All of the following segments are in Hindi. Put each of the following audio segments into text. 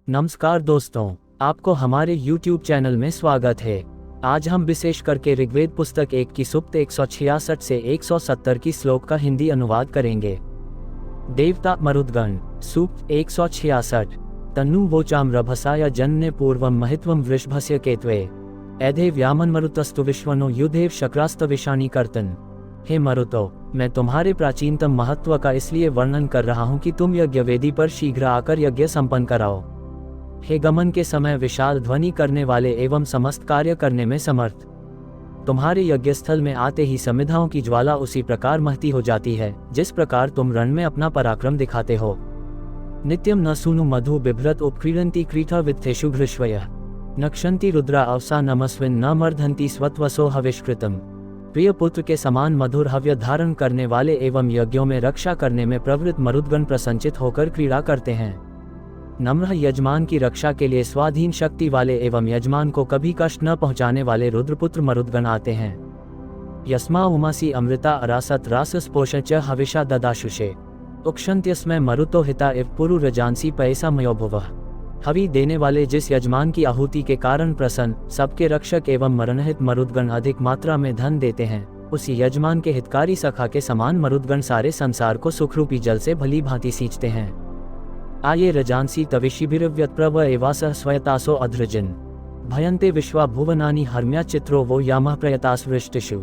नमस्कार दोस्तों, आपको हमारे YouTube चैनल में स्वागत है। आज हम विशेष करके ऋग्वेद पुस्तक 1 की सूक्त 166 से 170 की श्लोक का हिंदी अनुवाद करेंगे। देवता मरुद्गण। सूक्त 166। तन्नु वोचाम रभसाय जन्ने पूर्वम महित्वम वृषभस्य केत्वे एधे व्यामन मरुतस्तु विश्वनो युधेव शक्रास्तविषाणी कर्तन। हे मरुतो, मैं तुम्हारे प्राचीनतम महत्व का इसलिए वर्णन कर रहा हूँ कि तुम यज्ञ वेदी पर शीघ्र आकर यज्ञ संपन्न कराओ। हे गमन के समय विशाल ध्वनि करने वाले एवं समस्त कार्य करने में समर्थ, तुम्हारे यज्ञ स्थल में आते ही समिधाओं की ज्वाला उसी प्रकार महती हो जाती है जिस प्रकार तुम रण में अपना पराक्रम दिखाते हो। नित्यम न सूनु मधु बिभ्रत उपक्रीडंती क्रीठा वित्थेषु घृष्वय नक्षंती रुद्रा अवसा नमस्विन न मर्धंती स्वत्वसो हविष्कृतम। प्रिय पुत्र के समान मधुर हव्य धारण करने वाले एवं यज्ञों में रक्षा करने में प्रवृत्त मरुद्गण प्रसन्नचित होकर क्रीड़ा करते हैं। नम्र यजमान की रक्षा के लिए स्वाधीन शक्ति वाले एवं यजमान को कभी कष्ट न पहुंचाने वाले रुद्रपुत्र मरुद्गण आते हैं। यस्मा उमासी अमृता अरासत रासस पोषण च हविषा ददाशुषे उक्षंत्यस्मै मरुतो हिता इव पुरु रजांसी पैसा मयोभुवः। हवि देने वाले जिस यजमान की आहुति के कारण प्रसन्न सबके रक्षक एवं मरणहित मरुद्गण अधिक मात्रा में धन देते हैं, उसी यजमान के हितकारी सखा के समान मरुद्गण सारे संसार को सुखरूपी जल से भली भांति सींचते हैं। आये रजांसी तविशिभिर्व्यत प्रव एवासः स्वयतासो अधृजन भयन्ते विश्वा भुवनानि हर्म्या चित्रो वो यामः प्रयतास वृष्टिषु।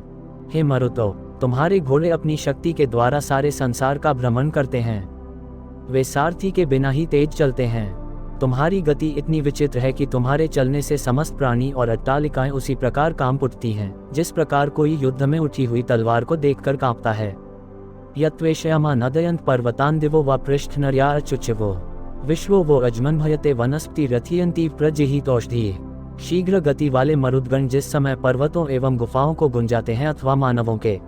हे मरुतो, तुम्हारे घोड़े अपनी शक्ति के द्वारा सारे संसार का भ्रमण करते हैं। वे सारथी के बिना ही तेज चलते हैं। तुम्हारी गति इतनी विचित्र है कि तुम्हारे चलने से समस्त प्राणी और अट्टालिकाएं उसी प्रकार कांप उठती हैं जिस प्रकार कोई युद्ध में उठी हुई तलवार को देखकर कांपता है। यत्वेषयामा नदयंत पर्वतान दिवो व पृष्ठ नर्या अचुच्यवो विश्वो वो अजमन भयते वनस्पति रथियंती प्रजिहितौषधि। शीघ्र गति वाले मरुद्गण जिस समय पर्वतों एवं गुफाओं को गुंजाते हैं अथवा मानवों के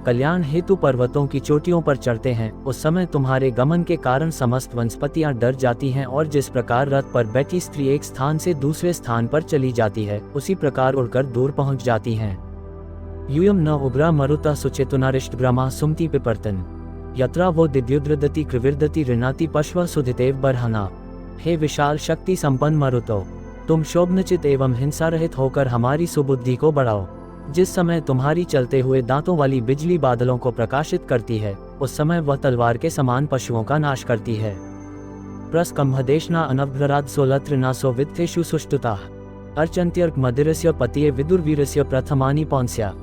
कल्याण हेतु पर्वतों की चोटियों पर चढ़ते हैं, उस समय तुम्हारे गमन के कारण समस्त वनस्पतियां डर जाती हैं और जिस प्रकार रथ पर बैठी स्त्री एक स्थान से दूसरे स्थान पर चली जाती है उसी प्रकार उड़कर दूर पहुंच जाती हैं। यूयम न उग्रा मरुता सुचेतुनारिष्ट ग्रामा सुमति पिपर्तन यत्रा वो दिद्युद्रदति कृविर्दति ऋणाति पश्व सुधितेव बरहना। हे विशाल शक्ति संपन्न मरुतो, तुम शोभनचित एवं हिंसा रहित होकर हमारी सुबुद्धि को बढ़ाओ। जिस समय तुम्हारी चलते हुए दांतों वाली बिजली बादलों को प्रकाशित करती है उस समय वह तलवार के समान पशुओं का नाश करती है। प्रस्कंभदेशना अनवघ्राद सोलत्रिनासो वित्थेषु सुष्टुता अर्चन्त्यर्क मदिरस्य पतिये विदुर्वीरस्य प्रथमानि पौंस्या।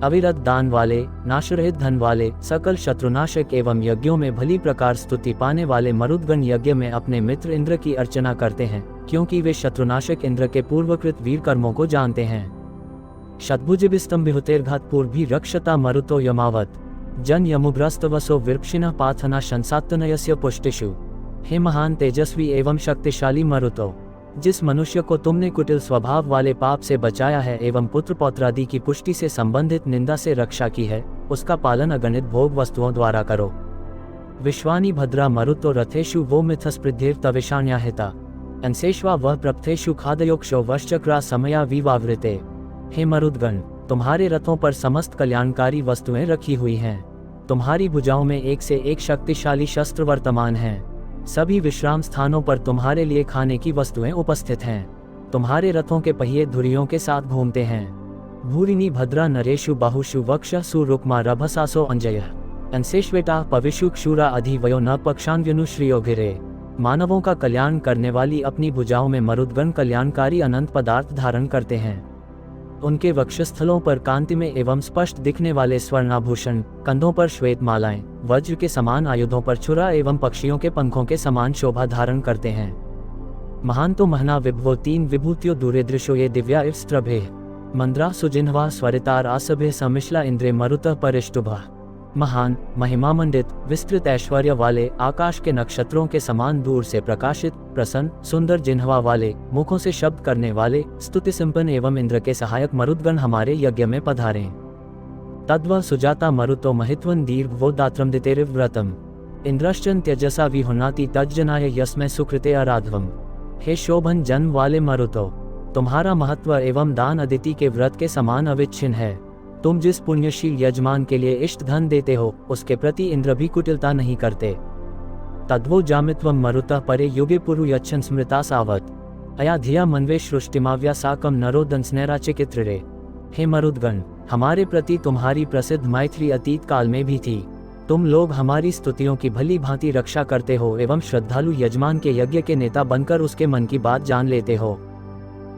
अविरत दान वाले, नाशरहित धन वाले, सकल शत्रुनाशक एवं यज्ञों में भली प्रकार स्तुति पाने वाले मरुद्गण यज्ञ में अपने मित्र इंद्र की अर्चना करते हैं क्योंकि वे शत्रुनाशक इंद्र के पूर्वकृत वीर कर्मों को जानते हैं। शतभुजबिस्तंभिहुतेर्घातपूर्व भी रक्षता मरुतो यमावत जन यमुग्रस्तवसो विरक्षिणः पाथना शंसात्तनयस्य पुष्टिषु। हे महान तेजस्वी एवं शक्तिशाली मरुतो, जिस मनुष्य को तुमने कुटिल स्वभाव वाले पाप से बचाया है एवं पुत्र पौत्रादि की पुष्टि से संबंधित निंदा से रक्षा की है, उसका पालन अगणित भोग वस्तुओं द्वारा करो। विश्वानि भद्रा मरुतो रथेषु वो मिथस्पृद्धिर तविषाण्याहिता अंशेष्वा वह प्रपथेषु खादयोक्षो वश्चक्रा समया विवावृते। हे मरुद्गण, तुम्हारे रथों पर समस्त कल्याणकारी वस्तुएं रखी हुई हैं। तुम्हारी भुजाओं में एक से एक शक्तिशाली शस्त्र वर्तमान हैं। सभी विश्राम स्थानों पर तुम्हारे लिए खाने की वस्तुएं उपस्थित हैं। तुम्हारे रथों के पहिए धुरियों के साथ घूमते हैं। भूरिनी भद्रा नरेशु बाहुषु वक्ष सुरुक्मा रभसासो अंजय अंशेश्वेटा पविशु क्षूरा अधिवयो न पक्षान्व्यनु श्रियो गिरे। मानवों का कल्याण करने वाली अपनी भुजाओं में मरुद्गण कल्याणकारी अनंत पदार्थ धारण करते हैं। उनके वक्षस्थलों पर कांतिमय एवं स्पष्ट दिखने वाले स्वर्णाभूषण, कंधों पर श्वेत मालाएं, वज्र के समान आयुधों पर छुरा एवं पक्षियों के पंखों के समान शोभा धारण करते हैं। महांतो महना विभवो तीन विभूतियों दूरे दृश्यो ये दिव्या इव स्त्रभे मंद्रा सुजिन्हवा स्वरितार आसभे समिश्ला इंद्रे मरुतः परिष्टुभा। महान, महिमामंडित, विस्तृत ऐश्वर्य वाले, आकाश के नक्षत्रों के समान दूर से प्रकाशित, प्रसन्न, सुंदर जिन्हवा वाले, मुखों से शब्द करने वाले, स्तुति संपन्न एवं इंद्र के सहायक मरुद्गण हमारे यज्ञ में पधारें। तद्व सुजाता मरुतो महित्वन दीर्घ वो दात्रम दितेरिव व्रतम इंद्रश्चन त्यजसा विहुनाति तज्जनाय यस्मै सुकृते आराध्वम। हे शोभन जन्म वाले मरुतो, तुम्हारा महत्व एवं दान अदिति के व्रत के समान अविच्छिन्न है। तुम जिस पुण्यशील यजमान के लिए इष्ट धन देते हो उसके प्रति इंद्र भी कुटिलता नहीं करते। तद्वो जामित्वं मरुतः परे युगे पुरु यच्छन् स्मृता सावत अया धिया मनवे सृष्टिमाव्या साकम नरो दंसनैराचिकित्रे। हे मरुदगण, हमारे प्रति तुम्हारी प्रसिद्ध मैत्री अतीत काल में भी थी। तुम लोग हमारी स्तुतियों की भली भांति रक्षा करते हो एवं श्रद्धालु यजमान के यज्ञ के नेता बनकर उसके मन की बात जान लेते हो।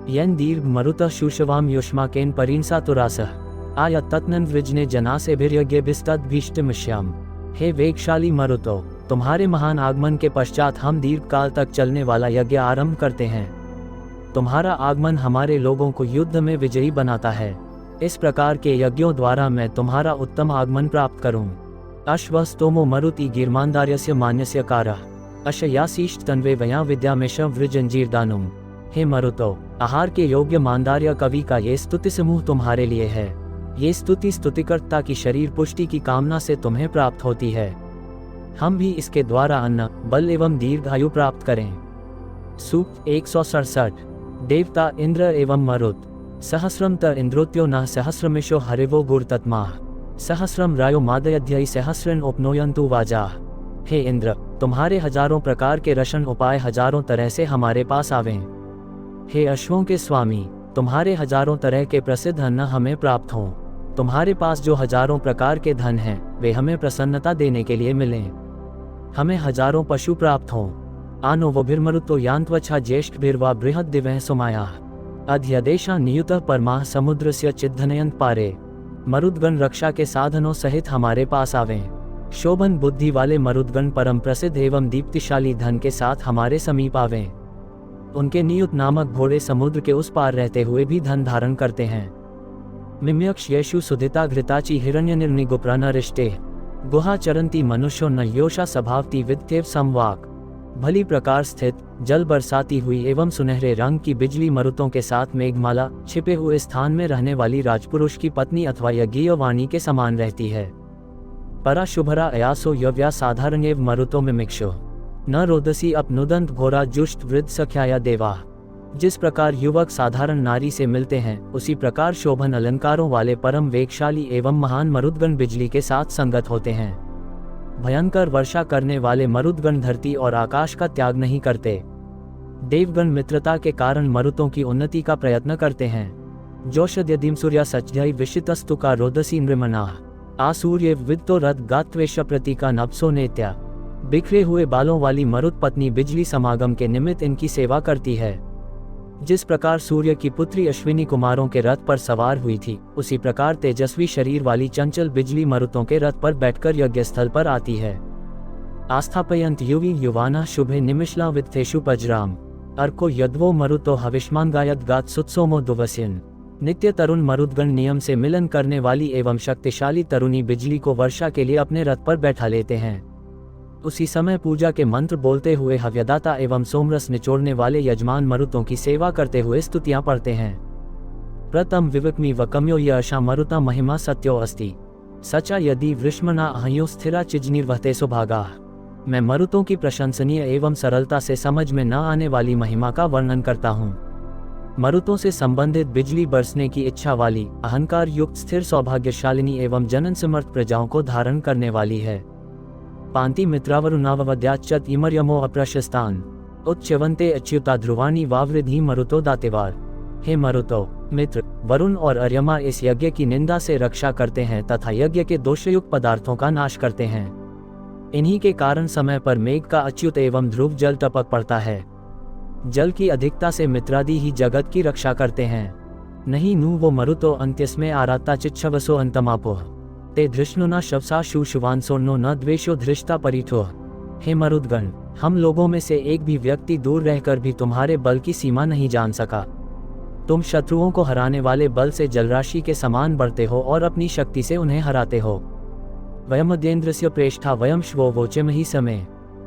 यन दीर्घ मरुतः शुशवाम युष्माकेन परिंसा तुरासः आय तत्नन वृजने जनासेभिर्यज्ञ बिस्तद्भीष्टमिष्याम। हे वेगशाली मरुतो, तुम्हारे महान आगमन के पश्चात हम दीर्घ काल तक चलने वाला यज्ञ आरंभ करते हैं। तुम्हारा आगमन हमारे लोगों को युद्ध में विजयी बनाता है। इस प्रकार के यज्ञों द्वारा मैं तुम्हारा उत्तम आगमन प्राप्त करूं। अश्वस्तोमो मरुति गिर्मांदार्यस्य मान्यस्य कारः अशयासीष्ट तन्वे वया विद्यामेशं वृजंजीरदानुम। हे मरुतो, आहार के योग्य मांदार्य कवि का ये स्तुति समूह तुम्हारे लिए है। ये स्तुति स्तुतिकर्ता की शरीर पुष्टि की कामना से तुम्हें प्राप्त होती है। हम भी इसके द्वारा अन्न, बल एवं दीर्घ आयु प्राप्त करें। सूक्त 167। देवता इंद्र एवं मरुत। सहस्रम त इंद्रोत्यो न सहस्रमिशो हरिवो गुरुतत्मा सहस्रम रायो मादयध्ययि सहस्रन उपनोयंतु वाजाः। हे इंद्र, तुम्हारे हजारों प्रकार के रशन उपाय हजारों तरह से हमारे पास आवें। हे अश्वों के स्वामी, तुम्हारे हजारों तरह के प्रसिद्ध अन्न हमें प्राप्त हों। तुम्हारे पास जो हजारों प्रकार के धन हैं, वे हमें प्रसन्नता देने के लिए मिलें। हमें हजारों पशु प्राप्त हों। आनो वभिर्मरुतो यान्त्वच्छा ज्येष्ठभिर्वा बृहद दिवः सुमायाः अध्यदेशा नियुतः परमाः समुद्रस्य चिद्धनयन्त पारे। मरुदगण रक्षा के साधनों सहित हमारे पास आवें। शोभन बुद्धि वाले मरुदगण परम प्रसिद्ध एवं दीप्तिशाली धन के साथ हमारे समीप आवें। उनके नियुत नामक घोड़े समुद्र के उस पार रहते हुए भी धन धारण करते हैं। मिम्यक्ष येषु सुधिता घृताची हिरण्यनिर्निगुप्रानरिष्टे गुहा चरंती मनुष्यो न योषा स्वभावती विद्येव समवाक। भली प्रकार स्थित, जल बरसाती हुई एवं सुनहरे रंग की बिजली मरुतों के साथ मेघमाला छिपे हुए स्थान में रहने वाली राजपुरुष की पत्नी अथवा यज्ञीय वाणी के समान रहती है। परा शुभरा अयासो यव्या साधारणेव मरुतो मिमिक्षो न रोदसी अपनुदंत घोरा जुष्ट वृद्ध सख्याया देवा। जिस प्रकार युवक साधारण नारी से मिलते हैं, उसी प्रकार शोभन अलंकारों वाले परम वेगशाली एवं महान मरुदगण बिजली के साथ संगत होते हैं। भयंकर वर्षा करने वाले मरुदगण धरती और आकाश का त्याग नहीं करते। देवगण मित्रता के कारण मरुतों की उन्नति का प्रयत्न करते हैं। जोषद्यदिम सूर्या सचध्यायी विशितस्तु का रोदसी नृमनाः आसूर्य विद्तो रथ गात्वेश प्रतीका नप्सो नेत्या। बिखरे हुए बालों वाली मरुत पत्नी बिजली समागम के निमित्त इनकी सेवा करती है। जिस प्रकार सूर्य की पुत्री अश्विनी कुमारों के रथ पर सवार हुई थी, उसी प्रकार तेजस्वी शरीर वाली चंचल बिजली मरुतों के रथ पर बैठकर यज्ञस्थल पर आती है। आस्थापयंत युवी युवाना शुभे निमिषला वित्थेषु पजराम अर्को यद्वो मरुतो हविष्मान गायत गात सुत्सोमो दुवस्यन। नित्य तरुण मरुदगण नियम से मिलन करने वाली एवं शक्तिशाली तरुणी बिजली को वर्षा के लिए अपने रथ पर बैठा लेते हैं। उसी समय पूजा के मंत्र बोलते हुए हव्यदाता एवं सोमरस निचोड़ने वाले यजमान मरुतों की सेवा करते हुए स्तुतियां पढ़ते हैं। प्रथम विवक्मी वकम्यो यशा मरुता महिमा सत्यो अस्ति सचा यदि वृष्मना अहयो स्थिरा चिजनिर्वहते सुभागा। मैं मरुतों की प्रशंसनीय एवं सरलता से समझ में न आने वाली महिमा का वर्णन करता हूँ। मरुतों से संबंधित बिजली बरसने की इच्छा वाली, अहंकार युक्त, स्थिर, सौभाग्यशालिनी एवं जनन समर्थ प्रजाओं को धारण करने वाली है। पांति मित्रावरुणावद्याच्चत इमर्यमो अप्रशस्तान उच्चवंते अच्युता ध्रुवाणी वावृधि मरुतो दातेवार। हे मरुतो मित्र, वरुण और अर्यमा इस यज्ञ की निंदा से रक्षा करते हैं तथा यज्ञ के दोषयुक्त पदार्थों का नाश करते हैं। इन्हीं के कारण समय पर मेघ का अच्युत एवं ध्रुव जल टपक पड़ता है। जल की अधिकता से मित्रादि ही जगत की रक्षा करते हैं। नहीं नु वो मरुतो अंत्यस्मे आराता चिच्छवसो अंतमापोह ते धृष्णुना शवसा शुशुवांसोन्नो न द्वेषो धृष्टा परिठोह। हे मरुदगण, हम लोगों में से एक भी व्यक्ति दूर रहकर भी तुम्हारे बल की सीमा नहीं जान सका। तुम शत्रुओं को हराने वाले बल से जलराशि के समान बढ़ते हो और अपनी शक्ति से उन्हें हराते हो। वयमद्येन्द्रस्य प्रेष्ठा वयम श्वो वोचेमहि समे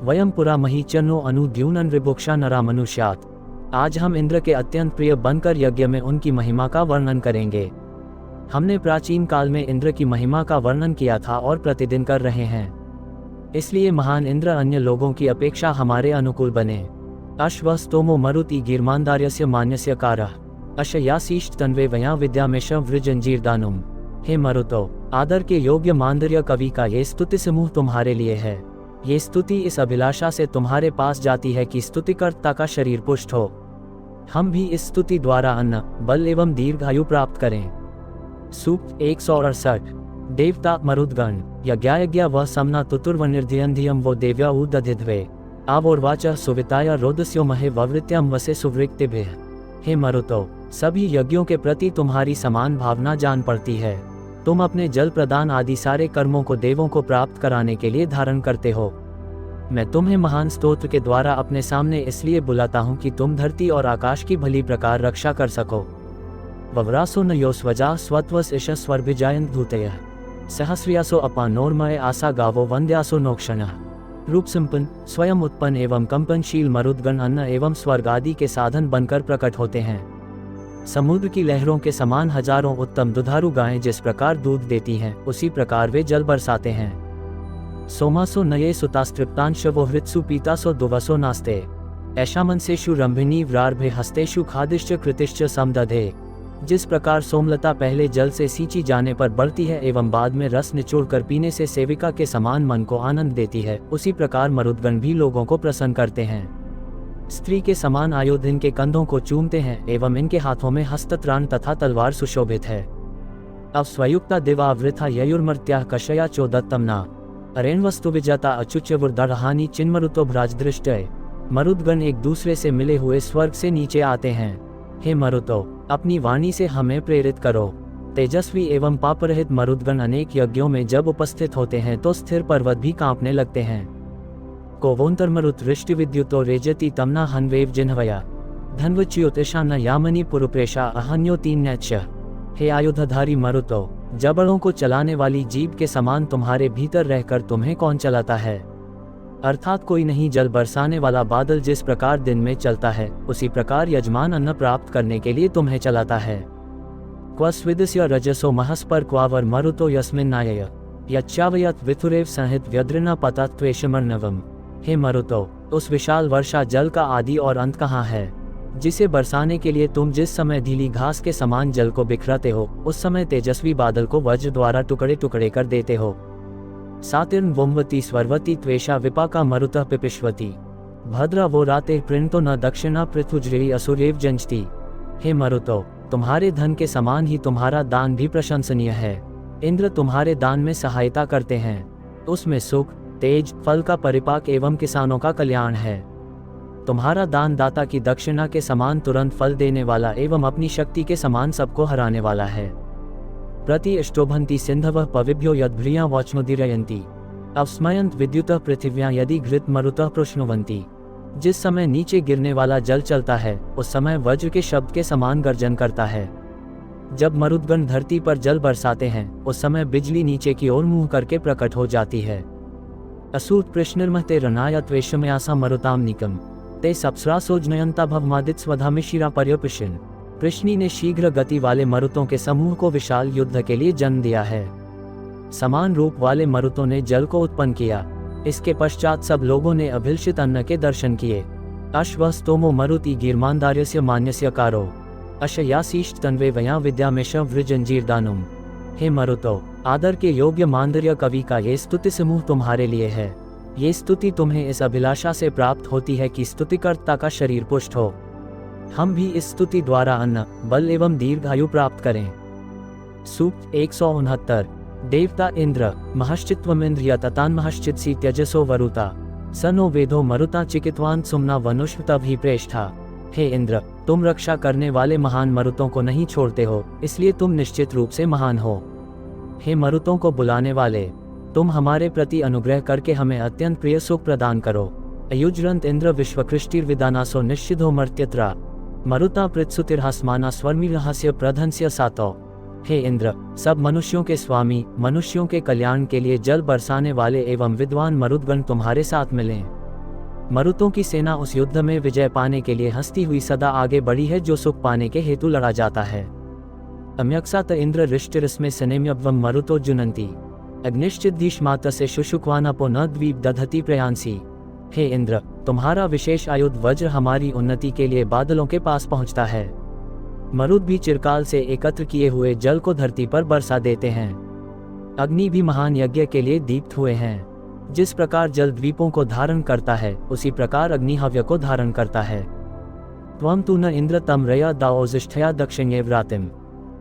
वयम पुरा मही चनो अनुद्यूनन रिभुक्षा नरा मनुष्यात्। आज हम इंद्र के अत्यंत प्रिय बनकर यज्ञ में उनकी महिमा का वर्णन करेंगे। हमने प्राचीन काल में इंद्र की महिमा का वर्णन किया था और प्रतिदिन कर रहे हैं। इसलिए महान इंद्र अन्य लोगों की अपेक्षा हमारे अनुकूल बने। अश्वस्तोमो मरुति गिर्मांदार्यस्य मान्यस्य कारः अशयासीष्ट तन्वे वया विद्यामेश वृजंजीरदानुम। हे मरुतो, आदर के योग्य मांदर्य कवि का ये स्तुति समूह तुम्हारे लिए है। ये स्तुति इस अभिलाषा से तुम्हारे पास जाती है कि स्तुतिकर्ता का शरीर पुष्ट हो। हम भी इस स्तुति द्वारा अन्न, बल एवं दीर्घायु प्राप्त करें। सूक्त 168। देवता मरुद्गण यज्ञायज्ञ व समना तुतुर्व निर्धियंधियम वो देव्या उदधिध्वे आवोर्वाच सुविताय रोदस्यो महे ववृत्यम वसे सुवृत्तिभिः। हे मरुतो, सभी यज्ञों के प्रति तुम्हारी समान भावना जान पड़ती है। तुम अपने जल प्रदान आदि सारे कर्मों को देवों को प्राप्त कराने के लिए धारण करते हो। मैं तुम्हें महान स्तोत्र के द्वारा अपने सामने इसलिए बुलाता हूँ कि तुम धरती और आकाश की भली प्रकार रक्षा कर सको। वव्रासो न योस्वजा स्वत्वस ईश स्वर्भिजायंत धूतयः सहस्रियासो अपानोर्मय आशा गावो वंद्यासो नोक्षणः। रूप संपन्न, स्वयं उत्पन्न एवं कंपनशील मरुद्गण अन्न एवं स्वर्ग आदि के साधन बनकर प्रकट होते हैं। समुद्र की लहरों के समान हजारों उत्तम दुधारू गायें जिस प्रकार दूध देती हैं, उसी प्रकार वे जल बरसाते हैं। सोमासो नये सुतास्तृप्तांशवो हृत्सु पीतासो दुवसो नास्ते ऐशामनसेषु रंभिनी व्रार्भे हस्तेषु खादिश्च कृतिश्च समदधे। जिस प्रकार सोमलता पहले जल से सींची जाने पर बढ़ती है एवं बाद में रस निचोड़कर पीने से सेविका के समान मन को आनंद देती है, उसी प्रकार मरुद्गण भी लोगों को प्रसन्न करते हैं। स्त्री के समान आयुध इनके कंधों को चूमते हैं एवं इनके हाथों में हस्तत्राण तथा तलवार सुशोभित है। अब स्वयुक्ता दिवा वृथा ययुर्मर्त्या कशया चोदत्तमना अरेणवस्तु विजता अचुच्यवुर्धरहानि चिन्मरुतो भ्राजदृष्टय। मरुद्गण एक दूसरे से मिले हुए स्वर्ग से नीचे आते हैं। हे मरुतो, अपनी वाणी से हमें प्रेरित करो। तेजस्वी एवं पापरहित मरुद्गण अनेक यज्ञों में जब उपस्थित होते हैं तो स्थिर पर्वत भी कांपने लगते हैं। कोवोन्तर्मरुत वृष्टि विद्युतो रेजति तमना हन्वेव जिन्हवया धन्वच्युतिशान यामनी पुरुप्रेशा अहन्योतीन्यच्च। हे आयुधधारी मरुतो, जबड़ों को चलाने वाली जीभ के समान तुम्हारे भीतर रहकर तुम्हें कौन चलाता है? अर्थात कोई नहीं। जल बरसाने वाला बादल जिस प्रकार दिन में चलता है, उसी प्रकार यजमान अन्न प्राप्त करने के लिए तुम्हें चलाता है। क्व स्विदस्य रजसो महस्पर क्वावर मरुतो यस्मिन्नायय यच्चावयत विथुरेव संहित व्यद्रिना पतत्वेशमर्णवम। हे मरुतो, उस विशाल वर्षा जल का आदि और अंत कहाँ है? जिसे बरसाने के लिए तुम जिस समय ढीली घास के समान जल को बिखराते हो, उस समय तेजस्वी बादल को वज्र द्वारा टुकड़े टुकड़े कर देते हो। सातिर्न वोमवती स्वरवती त्वेषा विपाका मरुतः पिपिष्वती भद्रा वो राते प्रणतो न दक्षिणा पृथुज्री असुरेव जंचती। हे मरुतो, तुम्हारे धन के समान ही तुम्हारा दान भी प्रशंसनीय है। इंद्र तुम्हारे दान में सहायता करते हैं। उसमें सुख, तेज, फल का परिपाक एवं किसानों का कल्याण है। तुम्हारा दान दाता की दक्षिणा के समान तुरंत फल देने वाला एवं अपनी शक्ति के समान सबको हराने वाला है। प्रति अष्टोभंती सिंधवः पविभ्यो यद्भ्रिया वोचमुदीरयन्ति अवस्मयंत विद्युतः पृथिव्यां यदि घृत मरुतः प्रश्नुवन्ति। जिस समय नीचे गिरने वाला जल चलता है, उस समय वज्र के शब्द के समान गर्जन करता है। जब मरुद्गण धरती पर जल बरसाते हैं, उस समय बिजली नीचे की ओर मुंह करके प्रकट हो जाती है। असूत प्रश्निर्मते रनाय त्वेषमयासा मरुताम निकम ते सप्सरासोजनयंता भवमादित स्वधामिशिरा पर्यपिशिन। कृष्णी ने शीघ्र गति वाले मरुतों के समूह को विशाल युद्ध के लिए जन्म दिया है। समान रूप वाले मरुतों ने जल को उत्पन्न किया। इसके पश्चात सब लोगों ने अभिलषित अन्न के दर्शन किए। अश्व स्तोमो मरुति गिर्मानदार्यस्य मान्यस्य कारो अशयासीष्ट तन्वे वया विद्यामेश वृजंजीरदानुम। हे मरुतो, आदर के योग्य मांदर्य कवि का ये स्तुति समूह तुम्हारे लिए है। ये स्तुति तुम्हें इस अभिलाषा से प्राप्त होती है कि स्तुतिकर्ता का शरीर पुष्ट हो। हम भी इस स्तुति द्वारा अन्न, बल एवं दीर्घायु प्राप्त करें। सूक्त 169। देवता इंद्र महश्चित्वमिंद्रिय ततान्महश्चित्सी त्यजसो वरुता सनो वेदो मरुता चिकित्वान सुमना वनुष्वतभि प्रेष्ठा। हे इंद्र, तुम रक्षा करने वाले महान मरुतों को नहीं छोड़ते हो, इसलिए तुम निश्चित रूप से महान हो। हे मरुतों को बुलाने वाले, तुम हमारे प्रति अनुग्रह करके हमें अत्यंत प्रिय सुख प्रदान करो। अयुज्रंत इंद्र विश्वकृष्टिर्विदानासो निश्चिदो मर्त्यत्रा मरुता पृत्सुतिर्हस्माना स्वर्मिरहस्य प्रधंस्य सातो। हे इंद्र, सब मनुष्यों के स्वामी, मनुष्यों के कल्याण के लिए जल बरसाने वाले एवं विद्वान मरुद्गण तुम्हारे साथ मिलें। मरुतों की सेना उस युद्ध में विजय पाने के लिए हंसती हुई सदा आगे बढ़ी है जो सुख पाने के हेतु लड़ा जाता है। अम्यक्षात इंद्र रिष्टिरस्मे सनेम्यवम मरुतो जुनंती अग्निश्चिद्दीशमात से शुशुक्वानपो न द्वीप दधति प्रयांसी। हे इंद्र, तुम्हारा विशेष आयुध वज्र हमारी उन्नति के लिए बादलों के पास पहुंचता है। मरुद भी चिरकाल से एकत्र किए हुए जल को धरती पर बरसा देते हैं। अग्नि भी महान यज्ञ के लिए दीप्त हुए हैं। जिस प्रकार जल द्वीपों को धारण करता है, उसी प्रकार अग्नि हव्य को धारण करता है। त्वं तु न इंद्र तम रया दाओजिष्ठया दक्षिणे व्रातिम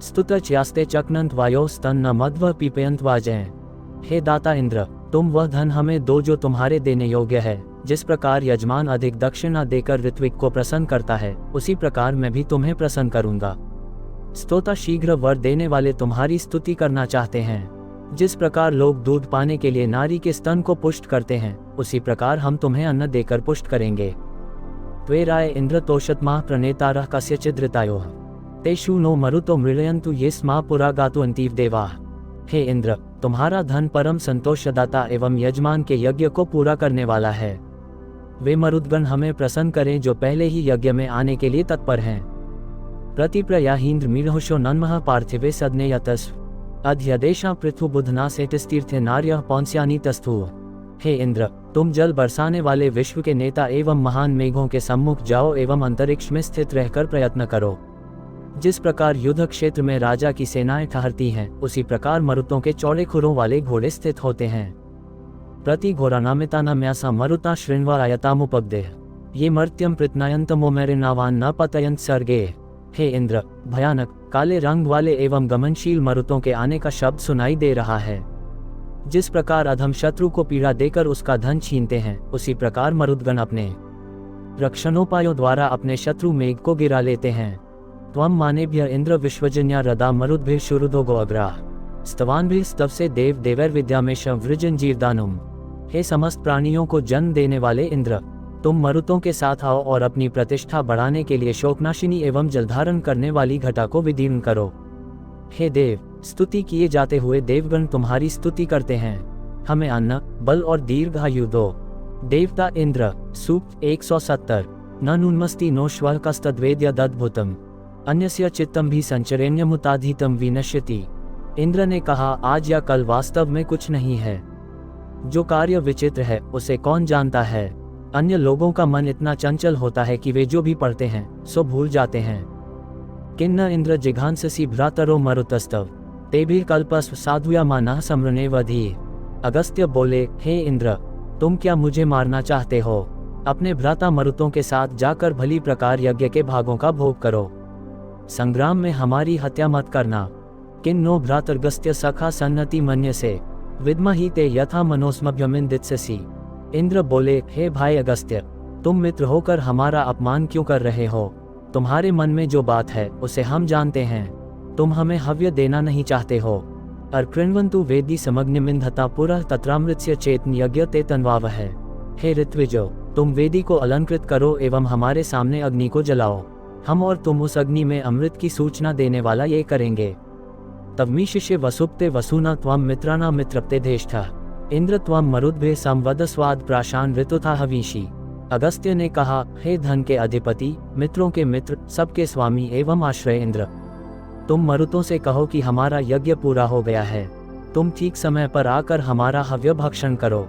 स्तुतच यास्ते चक्नंत वायोस्तन न मध्व पीपयंत वाजय। हे दाता इंद्र, तुम वह धन हमें दो जो तुम्हारे देने योग्य है। जिस प्रकार यजमान अधिक दक्षिणा देकर ऋत्विक को प्रसन्न करता है, उसी प्रकार मैं भी तुम्हें प्रसन्न करूंगा। स्तोता शीघ्र वर देने वाले तुम्हारी स्तुति करना चाहते हैं। जिस प्रकार लोग दूध पाने के लिए नारी के स्तन को पुष्ट करते हैं, उसी प्रकार हम तुम्हें अन्न देकर पुष्ट करेंगे। त्वेराय इंद्र तोषत्मा प्रणेतारः कस्यचिद् ऋतायोः तेषु नो मरुतो मृळयन्तु ये स्मा पुरा गातु अंतीव देवाः। हे इंद्र, तुम्हारा धन परम संतोषदाता एवं यजमान के यज्ञ को पूरा करने वाला है। वे मरुद्गण हमें प्रसन्न करें जो पहले ही यज्ञ में आने के लिए तत्पर हैं। प्रतिप्रयाहीन्द्र मीढ़ोषो नन्मः पार्थिवे सदने यतस्व अध्यदेशा पृथु बुधना सेटिस्तीर्थे नार्यः पौंस्यानी तस्थु। हे इंद्र, तुम जल बरसाने वाले विश्व के नेता एवं महान मेघों के सम्मुख जाओ एवं अंतरिक्ष में स्थित रहकर प्रयत्न करो। जिस प्रकार युद्ध क्षेत्र में राजा की सेनाएं ठहरती हैं, उसी प्रकार मरुतों के चौड़े खुरों वाले घोड़े स्थित होते हैं। प्रति घोरानामितानाम्यासा मरुता श्रृण्वा आयतामुपगदेह ये मर्त्यम पृतनायंतमो मेरिनावान न पतयंत सर्गे। हे इंद्र, भयानक काले रंग वाले एवं गमनशील मरुतों के आने का शब्द सुनाई दे रहा है। जिस प्रकार अधम शत्रु को पीड़ा देकर उसका धन छीनते हैं, उसी प्रकार मरुद्गण अपने रक्षणोपायों द्वारा अपने शत्रु मेघ को गिरा लेते हैं। त्वं मानेभ्य इंद्र विश्वजन्या रदा मरुद्भिः शुरुदोगो अग्राः स्तवान्भिः स्तव से देव देवैर्विद्यामेश वृजंजीरदानुम। हे समस्त प्राणियों को जन्म देने वाले इंद्र, तुम मरुतों के साथ आओ और अपनी प्रतिष्ठा बढ़ाने के लिए शोकनाशिनी एवं जलधारण करने वाली घटा को विदीर्ण करो। हे देव, स्तुति किए जाते हुए देवगण तुम्हारी स्तुति करते हैं। हमें अन्न, बल और दीर्घायु दो। देवता इंद्र, सूक्त 170। ननुन्मस्ति नो श्वः कस्तद्वेद्यदद्भुतम् अन्यस्य चित्तम भी संचरेण्यमुताधीतम विनश्यति। इंद्र ने कहा, आज या कल वास्तव में कुछ नहीं है। जो कार्य विचित्र है, उसे कौन जानता है। अन्य लोगों का मन इतना चंचल होता है कि वे जो भी पढ़ते हैं सो भूल जाते हैं। किन्न इंद्र जिघांससी भ्रातरो मरुतस्तव तेभिः कल्पस्व साधुया मानः समरणे वधी। अगस्त्य बोले, हे इंद्र, तुम क्या मुझे मारना चाहते हो? अपने भ्राता मरुतों के साथ जाकर भली प्रकार यज्ञ के भागों का भोग करो। संग्राम में हमारी हत्या मत करना। किन्नो भ्रातर्गस्त्य सखा सन्नति मन्यसे विद्महि ते यथा मनोस्मभ्यमिन्दित्ससि। इंद्र बोले, हे भाई अगस्त्य, तुम मित्र होकर हमारा अपमान क्यों कर रहे हो? तुम्हारे मन में जो बात है उसे हम जानते हैं। तुम हमें हव्य देना नहीं चाहते हो। अर्कृण्वन्तु वेदी समग्निमिन्धता पुरः तत्रामृत्स्य चेतन यज्ञ ते तन्वावः। हे ऋत्विजो, तुम वेदी को अलंकृत करो एवं हमारे सामने अग्नि को जलाओ। हम और तुम उस अग्नि में अमृत की सूचना देने वाला ये करेंगे। तब शिष्य वसुप्ते वसुना त्वं मित्राणां मित्रप्ते धेष्ठः इंद्र त्वं मरुद्भिः संवदस्वाद प्राशान ऋतुथा हवीषी। अगस्त्य ने कहा, हे धन के अधिपति, मित्रों के मित्र, सबके स्वामी एवं आश्रय इंद्र, तुम मरुतों से कहो कि हमारा यज्ञ पूरा हो गया है। तुम ठीक समय पर आकर हमारा हव्य भक्षण करो।